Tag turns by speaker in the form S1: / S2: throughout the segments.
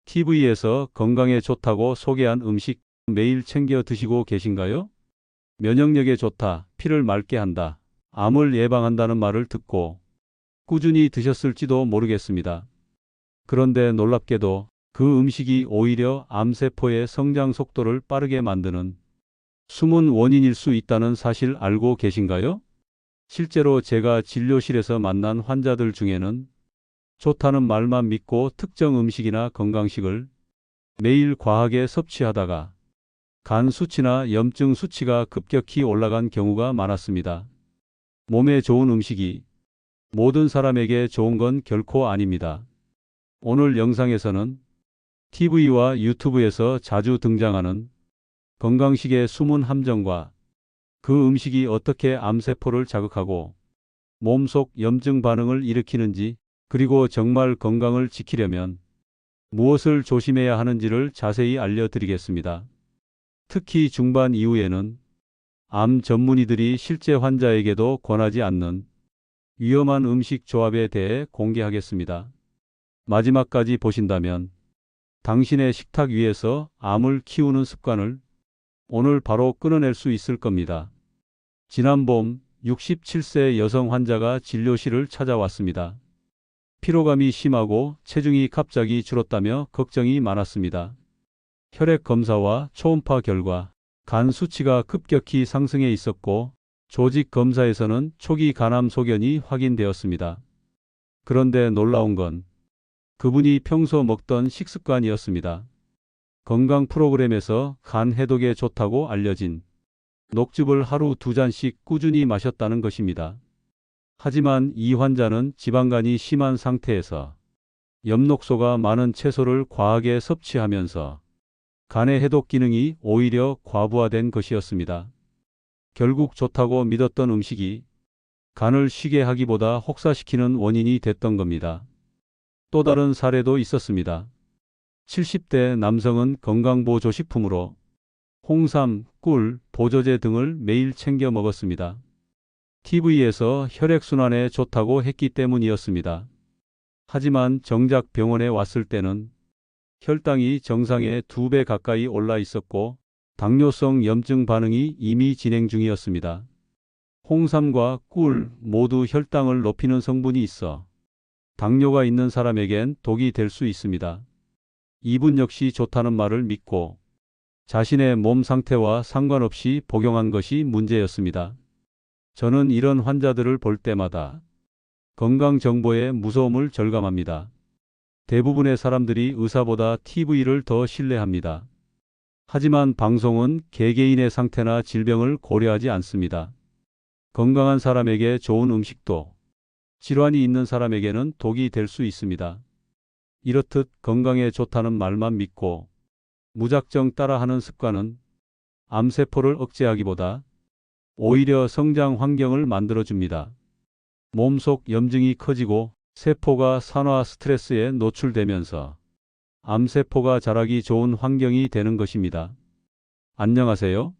S1: TV에서 건강에 좋다고 소개한 음식 매일 챙겨 드시고 계신가요? 면역력에 좋다, 피를 맑게 한다, 암을 예방한다는 말을 듣고 꾸준히 드셨을지도 모르겠습니다. 그런데 놀랍게도 그 음식이 오히려 암세포의 성장 속도를 빠르게 만드는 숨은 원인일 수 있다는 사실 알고 계신가요? 실제로 제가 진료실에서 만난 환자들 중에는 좋다는 말만 믿고 특정 음식이나 건강식을 매일 과하게 섭취하다가 간 수치나 염증 수치가 급격히 올라간 경우가 많았습니다. 몸에 좋은 음식이 모든 사람에게 좋은 건 결코 아닙니다. 오늘 영상에서는 TV와 유튜브에서 자주 등장하는 건강식의 숨은 함정과 그 음식이 어떻게 암세포를 자극하고 몸속 염증 반응을 일으키는지, 그리고 정말 건강을 지키려면 무엇을 조심해야 하는지를 자세히 알려드리겠습니다. 특히 중반 이후에는 암 전문의들이 실제 환자에게도 권하지 않는 위험한 음식 조합에 대해 공개하겠습니다. 마지막까지 보신다면 당신의 식탁 위에서 암을 키우는 습관을 오늘 바로 끊어낼 수 있을 겁니다. 지난 봄 67세 여성 환자가 진료실을 찾아왔습니다. 피로감이 심하고 체중이 갑자기 줄었다며 걱정이 많았습니다. 혈액 검사와 초음파 결과 간 수치가 급격히 상승해 있었고 조직 검사에서는 초기 간암 소견이 확인되었습니다. 그런데 놀라운 건 그분이 평소 먹던 식습관이었습니다. 건강 프로그램에서 간 해독에 좋다고 알려진 녹즙을 하루 2잔씩 꾸준히 마셨다는 것입니다. 하지만 이 환자는 지방간이 심한 상태에서 엽록소가 많은 채소를 과하게 섭취하면서 간의 해독 기능이 오히려 과부하된 것이었습니다. 결국 좋다고 믿었던 음식이 간을 쉬게 하기보다 혹사시키는 원인이 됐던 겁니다. 또 다른 사례도 있었습니다. 70대 남성은 건강보조식품으로 홍삼, 꿀, 보조제 등을 매일 챙겨 먹었습니다. TV에서 혈액순환에 좋다고 했기 때문이었습니다. 하지만 정작 병원에 왔을 때는 혈당이 정상의 2배 가까이 올라 있었고 당뇨성 염증 반응이 이미 진행 중이었습니다. 홍삼과 꿀 모두 혈당을 높이는 성분이 있어 당뇨가 있는 사람에겐 독이 될 수 있습니다. 이분 역시 좋다는 말을 믿고 자신의 몸 상태와 상관없이 복용한 것이 문제였습니다. 저는 이런 환자들을 볼 때마다 건강 정보의 무서움을 절감합니다. 대부분의 사람들이 의사보다 TV를 더 신뢰합니다. 하지만 방송은 개개인의 상태나 질병을 고려하지 않습니다. 건강한 사람에게 좋은 음식도 질환이 있는 사람에게는 독이 될 수 있습니다. 이렇듯 건강에 좋다는 말만 믿고 무작정 따라하는 습관은 암세포를 억제하기보다 오히려 성장 환경을 만들어줍니다. 몸속 염증이 커지고 세포가 산화 스트레스에 노출되면서 암세포가 자라기 좋은 환경이 되는 것입니다. 안녕하세요.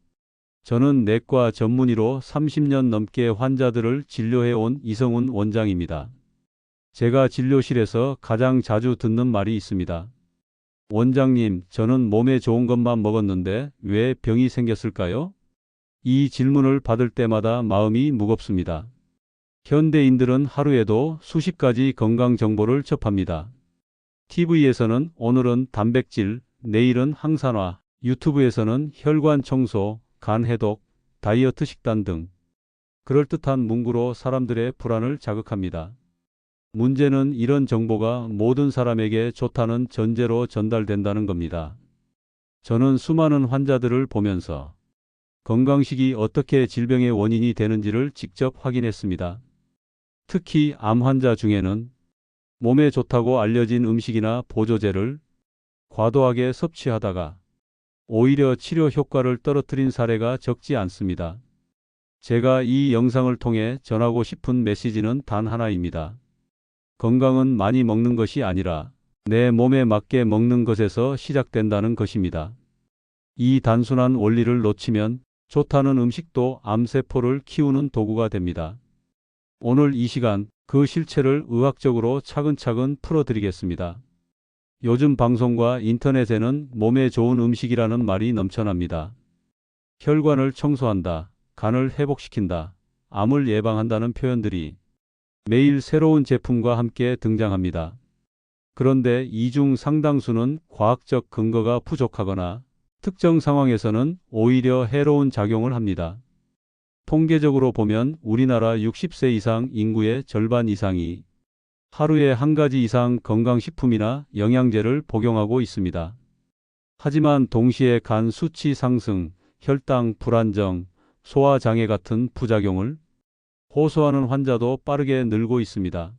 S1: 저는 내과 전문의로 30년 넘게 환자들을 진료해온 이성훈 원장입니다. 제가 진료실에서 가장 자주 듣는 말이 있습니다. 원장님, 저는 몸에 좋은 것만 먹었는데 왜 병이 생겼을까요? 이 질문을 받을 때마다 마음이 무겁습니다. 현대인들은 하루에도 수십 가지 건강 정보를 접합니다. TV에서는 오늘은 단백질, 내일은 항산화, 유튜브에서는 혈관 청소, 간 해독, 다이어트 식단 등 그럴듯한 문구로 사람들의 불안을 자극합니다. 문제는 이런 정보가 모든 사람에게 좋다는 전제로 전달된다는 겁니다. 저는 수많은 환자들을 보면서 건강식이 어떻게 질병의 원인이 되는지를 직접 확인했습니다. 특히 암 환자 중에는 몸에 좋다고 알려진 음식이나 보조제를 과도하게 섭취하다가 오히려 치료 효과를 떨어뜨린 사례가 적지 않습니다. 제가 이 영상을 통해 전하고 싶은 메시지는 단 하나입니다. 건강은 많이 먹는 것이 아니라 내 몸에 맞게 먹는 것에서 시작된다는 것입니다. 이 단순한 원리를 놓치면 좋다는 음식도 암세포를 키우는 도구가 됩니다. 오늘 이 시간 그 실체를 의학적으로 차근차근 풀어드리겠습니다. 요즘 방송과 인터넷에는 몸에 좋은 음식이라는 말이 넘쳐납니다. 혈관을 청소한다, 간을 회복시킨다, 암을 예방한다는 표현들이 매일 새로운 제품과 함께 등장합니다. 그런데 이 중 상당수는 과학적 근거가 부족하거나 특정 상황에서는 오히려 해로운 작용을 합니다. 통계적으로 보면 우리나라 60세 이상 인구의 절반 이상이 하루에 한 가지 이상 건강식품이나 영양제를 복용하고 있습니다. 하지만 동시에 간 수치 상승, 혈당 불안정, 소화장애 같은 부작용을 호소하는 환자도 빠르게 늘고 있습니다.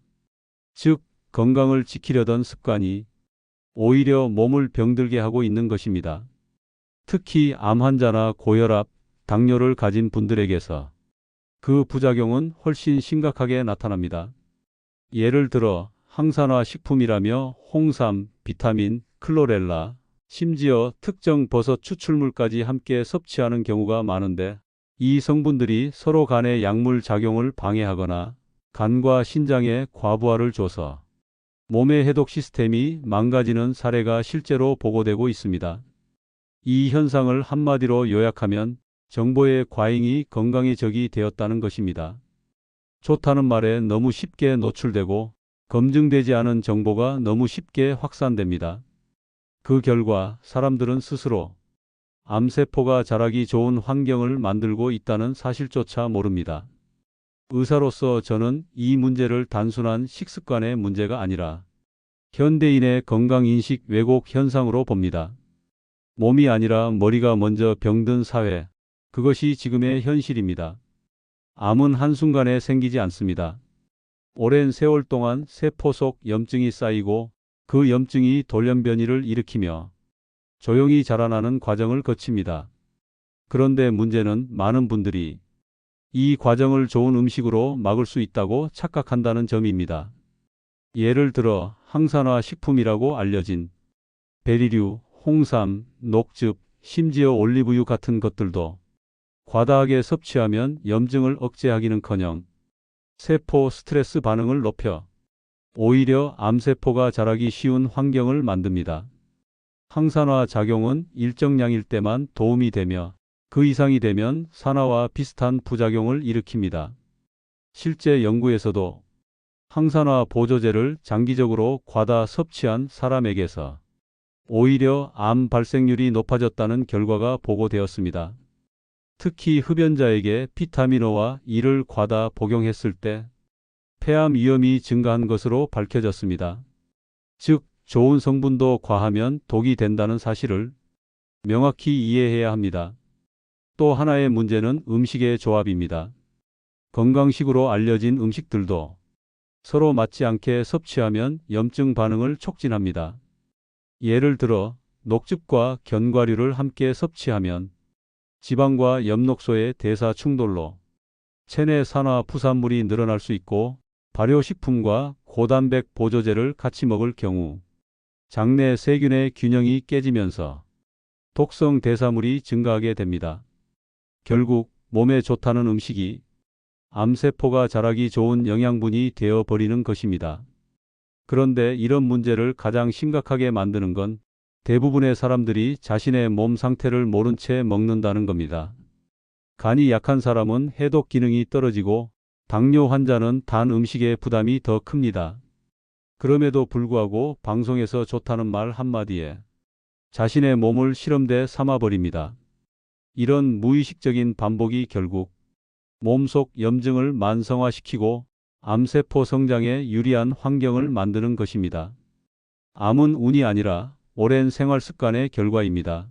S1: 즉, 건강을 지키려던 습관이 오히려 몸을 병들게 하고 있는 것입니다. 특히 암 환자나 고혈압, 당뇨를 가진 분들에게서 그 부작용은 훨씬 심각하게 나타납니다. 예를 들어 항산화 식품이라며 홍삼, 비타민, 클로렐라, 심지어 특정 버섯 추출물까지 함께 섭취하는 경우가 많은데, 이 성분들이 서로 간의 약물 작용을 방해하거나 간과 신장에 과부하를 줘서 몸의 해독 시스템이 망가지는 사례가 실제로 보고되고 있습니다. 이 현상을 한마디로 요약하면 정보의 과잉이 건강의 적이 되었다는 것입니다. 좋다는 말에 너무 쉽게 노출되고 검증되지 않은 정보가 너무 쉽게 확산됩니다. 그 결과 사람들은 스스로 암세포가 자라기 좋은 환경을 만들고 있다는 사실조차 모릅니다. 의사로서 저는 이 문제를 단순한 식습관의 문제가 아니라 현대인의 건강인식 왜곡 현상으로 봅니다. 몸이 아니라 머리가 먼저 병든 사회, 그것이 지금의 현실입니다. 암은 한순간에 생기지 않습니다. 오랜 세월 동안 세포 속 염증이 쌓이고 그 염증이 돌연변이를 일으키며 조용히 자라나는 과정을 거칩니다. 그런데 문제는 많은 분들이 이 과정을 좋은 음식으로 막을 수 있다고 착각한다는 점입니다. 예를 들어 항산화 식품이라고 알려진 베리류, 홍삼, 녹즙, 심지어 올리브유 같은 것들도 과다하게 섭취하면 염증을 억제하기는커녕 세포 스트레스 반응을 높여 오히려 암세포가 자라기 쉬운 환경을 만듭니다. 항산화 작용은 일정량일 때만 도움이 되며 그 이상이 되면 산화와 비슷한 부작용을 일으킵니다. 실제 연구에서도 항산화 보조제를 장기적으로 과다 섭취한 사람에게서 오히려 암 발생률이 높아졌다는 결과가 보고되었습니다. 특히 흡연자에게 비타민O와 E를 과다 복용했을 때 폐암 위험이 증가한 것으로 밝혀졌습니다. 즉, 좋은 성분도 과하면 독이 된다는 사실을 명확히 이해해야 합니다. 또 하나의 문제는 음식의 조합입니다. 건강식으로 알려진 음식들도 서로 맞지 않게 섭취하면 염증 반응을 촉진합니다. 예를 들어 녹즙과 견과류를 함께 섭취하면 지방과 엽록소의 대사 충돌로 체내 산화 부산물이 늘어날 수 있고, 발효식품과 고단백 보조제를 같이 먹을 경우 장내 세균의 균형이 깨지면서 독성 대사물이 증가하게 됩니다. 결국 몸에 좋다는 음식이 암세포가 자라기 좋은 영양분이 되어버리는 것입니다. 그런데 이런 문제를 가장 심각하게 만드는 건 대부분의 사람들이 자신의 몸 상태를 모른 채 먹는다는 겁니다. 간이 약한 사람은 해독 기능이 떨어지고 당뇨 환자는 단 음식의 부담이 더 큽니다. 그럼에도 불구하고 방송에서 좋다는 말 한마디에 자신의 몸을 실험대 삼아버립니다. 이런 무의식적인 반복이 결국 몸속 염증을 만성화시키고 암세포 성장에 유리한 환경을 만드는 것입니다. 암은 운이 아니라 오랜 생활 습관의 결과입니다.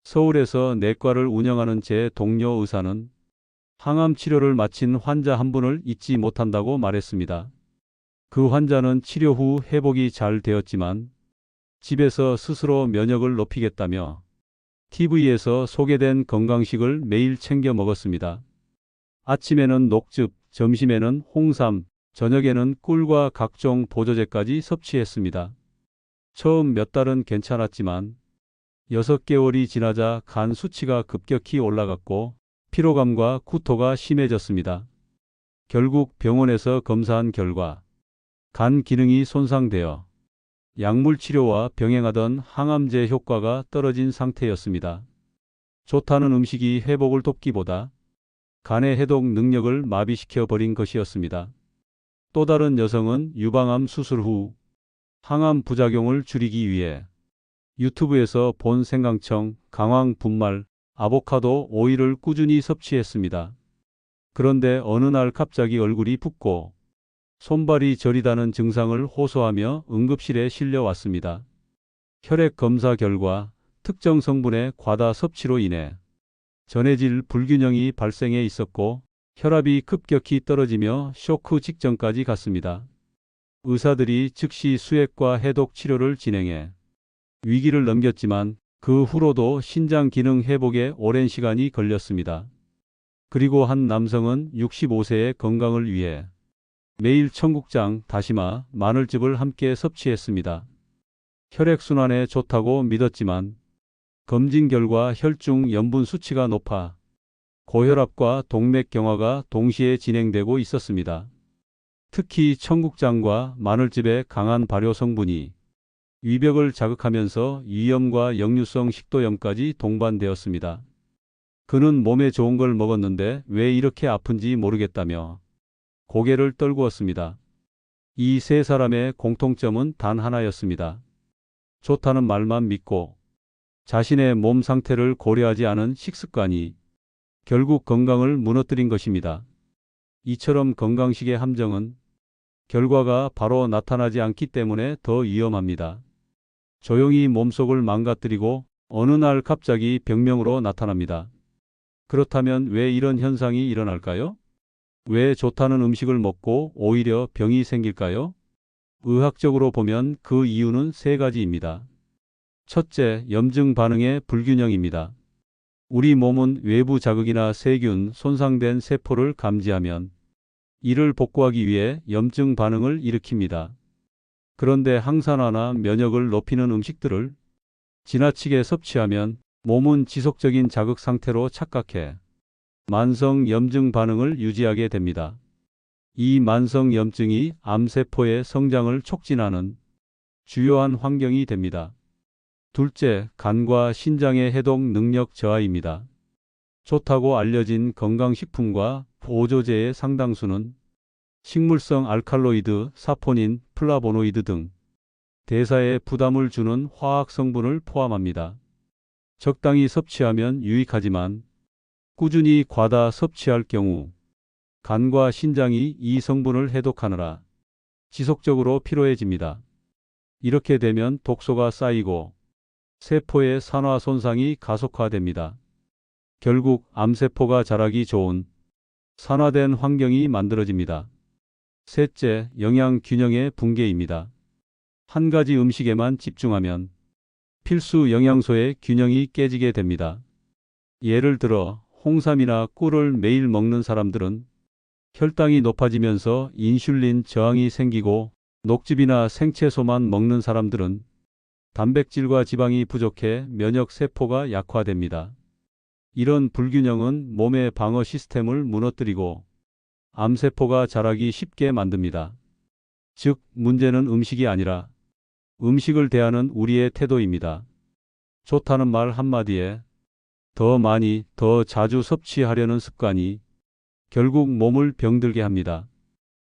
S1: 서울에서 내과를 운영하는 제 동료 의사는 항암 치료를 마친 환자 한 분을 잊지 못한다고 말했습니다. 그 환자는 치료 후 회복이 잘 되었지만 집에서 스스로 면역을 높이겠다며 TV에서 소개된 건강식을 매일 챙겨 먹었습니다. 아침에는 녹즙, 점심에는 홍삼, 저녁에는 꿀과 각종 보조제까지 섭취했습니다. 처음 몇 달은 괜찮았지만 6개월이 지나자 간 수치가 급격히 올라갔고 피로감과 구토가 심해졌습니다. 결국 병원에서 검사한 결과 간 기능이 손상되어 약물 치료와 병행하던 항암제 효과가 떨어진 상태였습니다. 좋다는 음식이 회복을 돕기보다 간의 해독 능력을 마비시켜 버린 것이었습니다. 또 다른 여성은 유방암 수술 후 항암 부작용을 줄이기 위해 유튜브에서 본 생강청, 강황 분말, 아보카도 오일을 꾸준히 섭취했습니다. 그런데 어느 날 갑자기 얼굴이 붓고 손발이 저리다는 증상을 호소하며 응급실에 실려왔습니다. 혈액 검사 결과 특정 성분의 과다 섭취로 인해 전해질 불균형이 발생해 있었고 혈압이 급격히 떨어지며 쇼크 직전까지 갔습니다. 의사들이 즉시 수액과 해독 치료를 진행해 위기를 넘겼지만 그 후로도 신장 기능 회복에 오랜 시간이 걸렸습니다. 그리고 한 남성은 65세의 건강을 위해 매일 청국장, 다시마, 마늘즙을 함께 섭취했습니다. 혈액순환에 좋다고 믿었지만 검진 결과 혈중 염분 수치가 높아 고혈압과 동맥경화가 동시에 진행되고 있었습니다. 특히 청국장과 마늘즙의 강한 발효 성분이 위벽을 자극하면서 위염과 역류성 식도염까지 동반되었습니다. 그는 몸에 좋은 걸 먹었는데 왜 이렇게 아픈지 모르겠다며 고개를 떨구었습니다. 이 세 사람의 공통점은 단 하나였습니다. 좋다는 말만 믿고 자신의 몸 상태를 고려하지 않은 식습관이 결국 건강을 무너뜨린 것입니다. 이처럼 건강식의 함정은 결과가 바로 나타나지 않기 때문에 더 위험합니다. 조용히 몸속을 망가뜨리고 어느 날 갑자기 병명으로 나타납니다. 그렇다면 왜 이런 현상이 일어날까요? 왜 좋다는 음식을 먹고 오히려 병이 생길까요? 의학적으로 보면 그 이유는 세 가지입니다. 첫째, 염증 반응의 불균형입니다. 우리 몸은 외부 자극이나 세균, 손상된 세포를 감지하면 이를 복구하기 위해 염증 반응을 일으킵니다. 그런데 항산화나 면역을 높이는 음식들을 지나치게 섭취하면 몸은 지속적인 자극 상태로 착각해 만성 염증 반응을 유지하게 됩니다. 이 만성 염증이 암세포의 성장을 촉진하는 주요한 환경이 됩니다. 둘째, 간과 신장의 해독 능력 저하입니다. 좋다고 알려진 건강식품과 보조제의 상당수는 식물성 알칼로이드, 사포닌, 플라보노이드 등 대사에 부담을 주는 화학 성분을 포함합니다. 적당히 섭취하면 유익하지만 꾸준히 과다 섭취할 경우 간과 신장이 이 성분을 해독하느라 지속적으로 피로해집니다. 이렇게 되면 독소가 쌓이고 세포의 산화 손상이 가속화됩니다. 결국 암세포가 자라기 좋은 산화된 환경이 만들어집니다. 셋째, 영양 균형의 붕괴입니다. 한 가지 음식에만 집중하면 필수 영양소의 균형이 깨지게 됩니다. 예를 들어 홍삼이나 꿀을 매일 먹는 사람들은 혈당이 높아지면서 인슐린 저항이 생기고 녹즙이나 생채소만 먹는 사람들은 단백질과 지방이 부족해 면역 세포가 약화됩니다. 이런 불균형은 몸의 방어 시스템을 무너뜨리고 암세포가 자라기 쉽게 만듭니다. 즉, 문제는 음식이 아니라 음식을 대하는 우리의 태도입니다. 좋다는 말 한마디에 더 많이, 더 자주 섭취하려는 습관이 결국 몸을 병들게 합니다.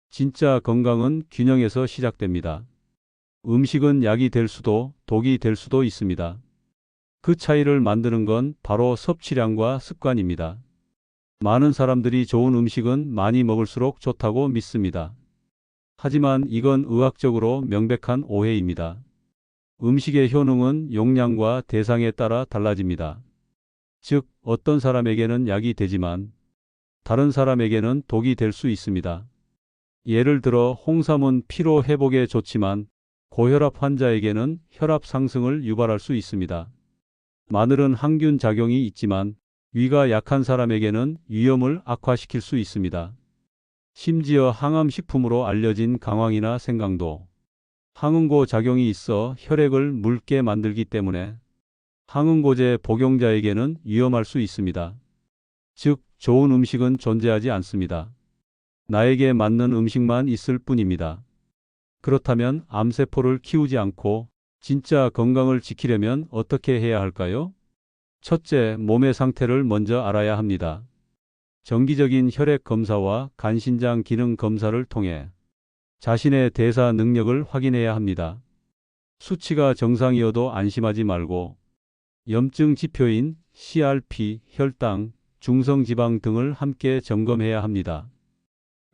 S1: 진짜 건강은 균형에서 시작됩니다. 음식은 약이 될 수도 독이 될 수도 있습니다. 그 차이를 만드는 건 바로 섭취량과 습관입니다. 많은 사람들이 좋은 음식은 많이 먹을수록 좋다고 믿습니다. 하지만 이건 의학적으로 명백한 오해입니다. 음식의 효능은 용량과 대상에 따라 달라집니다. 즉, 어떤 사람에게는 약이 되지만 다른 사람에게는 독이 될 수 있습니다. 예를 들어 홍삼은 피로 회복에 좋지만 고혈압 환자에게는 혈압 상승을 유발할 수 있습니다. 마늘은 항균 작용이 있지만 위가 약한 사람에게는 위염을 악화시킬 수 있습니다. 심지어 항암식품으로 알려진 강황이나 생강도 항응고 작용이 있어 혈액을 묽게 만들기 때문에 항응고제 복용자에게는 위험할 수 있습니다. 즉, 좋은 음식은 존재하지 않습니다. 나에게 맞는 음식만 있을 뿐입니다. 그렇다면 암세포를 키우지 않고 진짜 건강을 지키려면 어떻게 해야 할까요? 첫째, 몸의 상태를 먼저 알아야 합니다. 정기적인 혈액 검사와 간신장 기능 검사를 통해 자신의 대사 능력을 확인해야 합니다. 수치가 정상이어도 안심하지 말고 염증 지표인 CRP, 혈당, 중성지방 등을 함께 점검해야 합니다.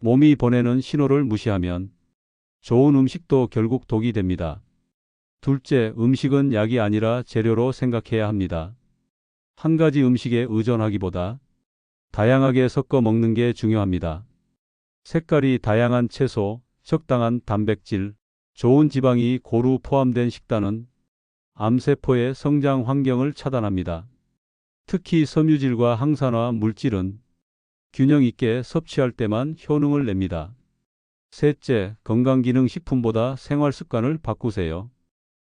S1: 몸이 보내는 신호를 무시하면 좋은 음식도 결국 독이 됩니다. 둘째, 음식은 약이 아니라 재료로 생각해야 합니다. 한 가지 음식에 의존하기보다 다양하게 섞어 먹는 게 중요합니다. 색깔이 다양한 채소, 적당한 단백질, 좋은 지방이 고루 포함된 식단은 암세포의 성장 환경을 차단합니다. 특히 섬유질과 항산화 물질은 균형 있게 섭취할 때만 효능을 냅니다. 셋째, 건강기능식품보다 생활습관을 바꾸세요.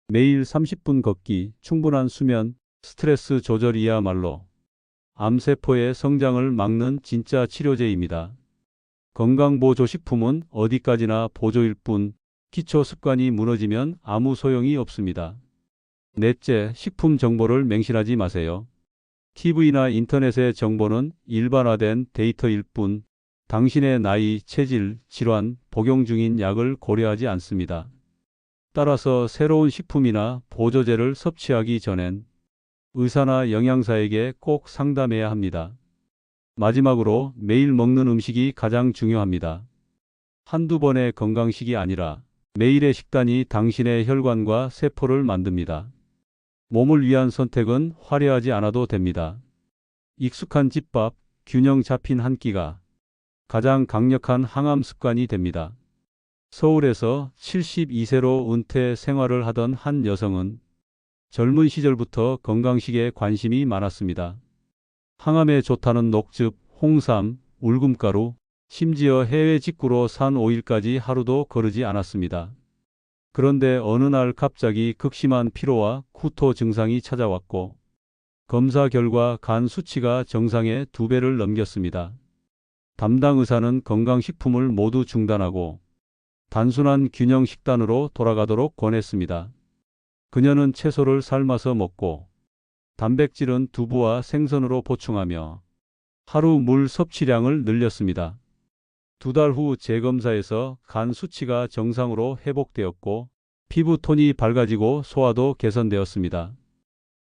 S1: 매일 30분 걷기, 충분한 수면, 스트레스 조절이야말로 암세포의 성장을 막는 진짜 치료제입니다. 건강보조식품은 어디까지나 보조일 뿐 기초 습관이 무너지면 아무 소용이 없습니다. 넷째, 식품 정보를 맹신하지 마세요. TV나 인터넷의 정보는 일반화된 데이터일 뿐 당신의 나이, 체질, 질환, 복용 중인 약을 고려하지 않습니다. 따라서 새로운 식품이나 보조제를 섭취하기 전엔 의사나 영양사에게 꼭 상담해야 합니다. 마지막으로 매일 먹는 음식이 가장 중요합니다. 한두 번의 건강식이 아니라 매일의 식단이 당신의 혈관과 세포를 만듭니다. 몸을 위한 선택은 화려하지 않아도 됩니다. 익숙한 집밥, 균형 잡힌 한 끼가 가장 강력한 항암 습관이 됩니다. 서울에서 72세로 은퇴 생활을 하던 한 여성은 젊은 시절부터 건강식에 관심이 많았습니다. 항암에 좋다는 녹즙, 홍삼, 울금가루, 심지어 해외 직구로 산 오일까지 하루도 거르지 않았습니다. 그런데 어느 날 갑자기 극심한 피로와 구토 증상이 찾아왔고 검사 결과 간 수치가 정상의 2배를 넘겼습니다. 담당 의사는 건강식품을 모두 중단하고 단순한 균형 식단으로 돌아가도록 권했습니다. 그녀는 채소를 삶아서 먹고 단백질은 두부와 생선으로 보충하며 하루 물 섭취량을 늘렸습니다. 2달 후 재검사에서 간 수치가 정상으로 회복되었고 피부 톤이 밝아지고 소화도 개선되었습니다.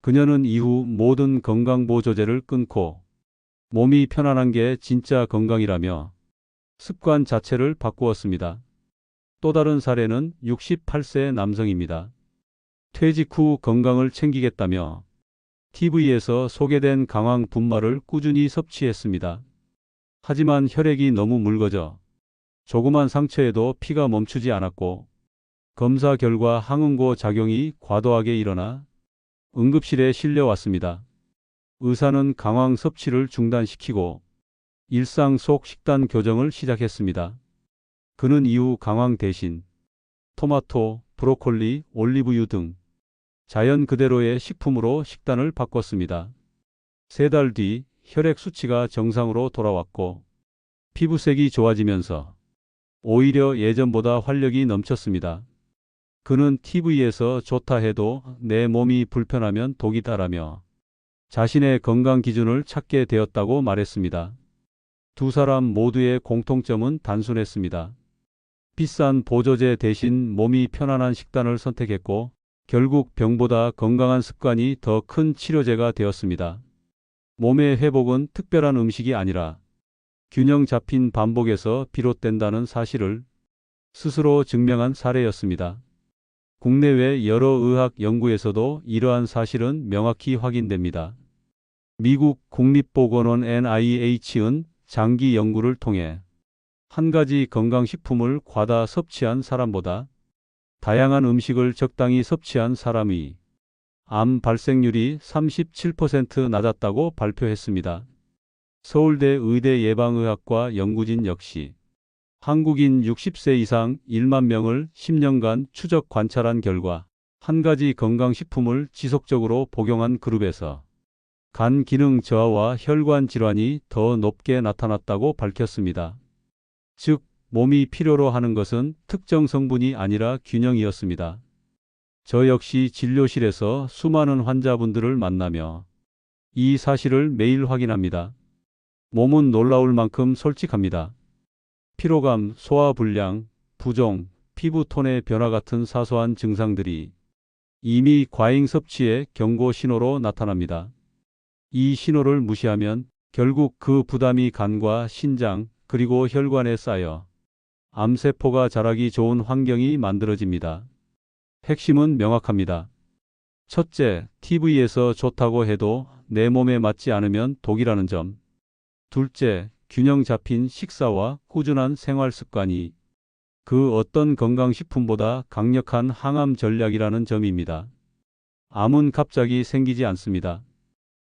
S1: 그녀는 이후 모든 건강보조제를 끊고 몸이 편안한 게 진짜 건강이라며 습관 자체를 바꾸었습니다. 또 다른 사례는 68세 남성입니다. 퇴직 후 건강을 챙기겠다며 TV에서 소개된 강황 분말을 꾸준히 섭취했습니다. 하지만 혈액이 너무 묽어져 조그만 상처에도 피가 멈추지 않았고 검사 결과 항응고 작용이 과도하게 일어나 응급실에 실려왔습니다. 의사는 강황 섭취를 중단시키고 일상 속 식단 교정을 시작했습니다. 그는 이후 강황 대신 토마토, 브로콜리, 올리브유 등 자연 그대로의 식품으로 식단을 바꿨습니다. 3달 뒤 혈액 수치가 정상으로 돌아왔고 피부색이 좋아지면서 오히려 예전보다 활력이 넘쳤습니다. 그는 TV에서 좋다 해도 내 몸이 불편하면 독이다라며 자신의 건강 기준을 찾게 되었다고 말했습니다. 두 사람 모두의 공통점은 단순했습니다. 비싼 보조제 대신 몸이 편안한 식단을 선택했고 결국 병보다 건강한 습관이 더 큰 치료제가 되었습니다. 몸의 회복은 특별한 음식이 아니라 균형 잡힌 반복에서 비롯된다는 사실을 스스로 증명한 사례였습니다. 국내외 여러 의학 연구에서도 이러한 사실은 명확히 확인됩니다. 미국 국립보건원 NIH은 장기 연구를 통해 한 가지 건강식품을 과다 섭취한 사람보다 다양한 음식을 적당히 섭취한 사람이 암 발생률이 37% 낮았다고 발표했습니다. 서울대 의대 예방의학과 연구진 역시 한국인 60세 이상 1만 명을 10년간 추적 관찰한 결과 한 가지 건강식품을 지속적으로 복용한 그룹에서 간 기능 저하와 혈관 질환이 더 높게 나타났다고 밝혔습니다. 즉, 몸이 필요로 하는 것은 특정 성분이 아니라 균형이었습니다. 저 역시 진료실에서 수많은 환자분들을 만나며 이 사실을 매일 확인합니다. 몸은 놀라울 만큼 솔직합니다. 피로감, 소화불량, 부종, 피부톤의 변화 같은 사소한 증상들이 이미 과잉 섭취의 경고 신호로 나타납니다. 이 신호를 무시하면 결국 그 부담이 간과 신장 그리고 혈관에 쌓여 암세포가 자라기 좋은 환경이 만들어집니다. 핵심은 명확합니다. 첫째, TV에서 좋다고 해도 내 몸에 맞지 않으면 독이라는 점. 둘째, 균형 잡힌 식사와 꾸준한 생활 습관이 그 어떤 건강식품보다 강력한 항암 전략이라는 점입니다. 암은 갑자기 생기지 않습니다.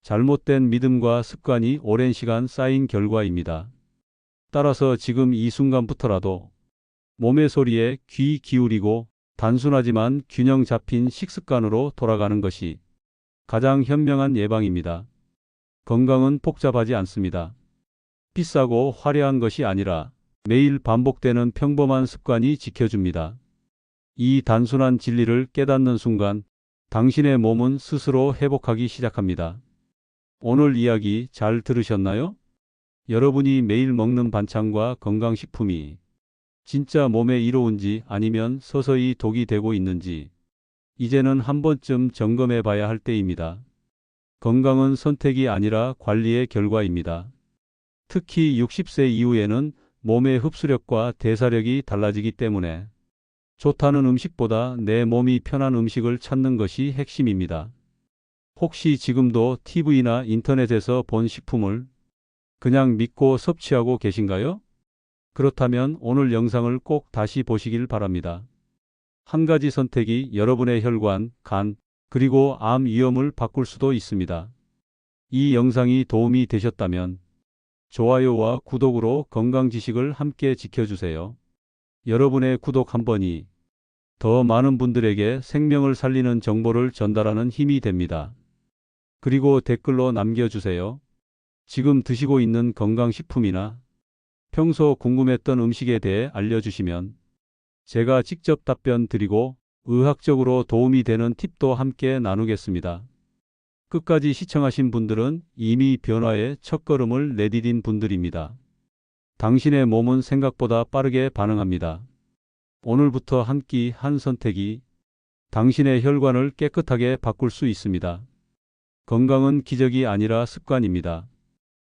S1: 잘못된 믿음과 습관이 오랜 시간 쌓인 결과입니다. 따라서 지금 이 순간부터라도 몸의 소리에 귀 기울이고 단순하지만 균형 잡힌 식습관으로 돌아가는 것이 가장 현명한 예방입니다. 건강은 복잡하지 않습니다. 비싸고 화려한 것이 아니라 매일 반복되는 평범한 습관이 지켜줍니다. 이 단순한 진리를 깨닫는 순간 당신의 몸은 스스로 회복하기 시작합니다. 오늘 이야기 잘 들으셨나요? 여러분이 매일 먹는 반찬과 건강식품이 진짜 몸에 이로운지 아니면 서서히 독이 되고 있는지 이제는 한 번쯤 점검해 봐야 할 때입니다. 건강은 선택이 아니라 관리의 결과입니다. 특히 60세 이후에는 몸의 흡수력과 대사력이 달라지기 때문에 좋다는 음식보다 내 몸이 편한 음식을 찾는 것이 핵심입니다. 혹시 지금도 TV나 인터넷에서 본 식품을 그냥 믿고 섭취하고 계신가요? 그렇다면 오늘 영상을 꼭 다시 보시길 바랍니다. 한 가지 선택이 여러분의 혈관, 간, 그리고 암 위험을 바꿀 수도 있습니다. 이 영상이 도움이 되셨다면 좋아요와 구독으로 건강 지식을 함께 지켜주세요. 여러분의 구독 한 번이 더 많은 분들에게 생명을 살리는 정보를 전달하는 힘이 됩니다. 그리고 댓글로 남겨주세요. 지금 드시고 있는 건강식품이나 평소 궁금했던 음식에 대해 알려주시면 제가 직접 답변 드리고 의학적으로 도움이 되는 팁도 함께 나누겠습니다. 끝까지 시청하신 분들은 이미 변화의 첫걸음을 내디딘 분들입니다. 당신의 몸은 생각보다 빠르게 반응합니다. 오늘부터 한 끼 한 선택이 당신의 혈관을 깨끗하게 바꿀 수 있습니다. 건강은 기적이 아니라 습관입니다.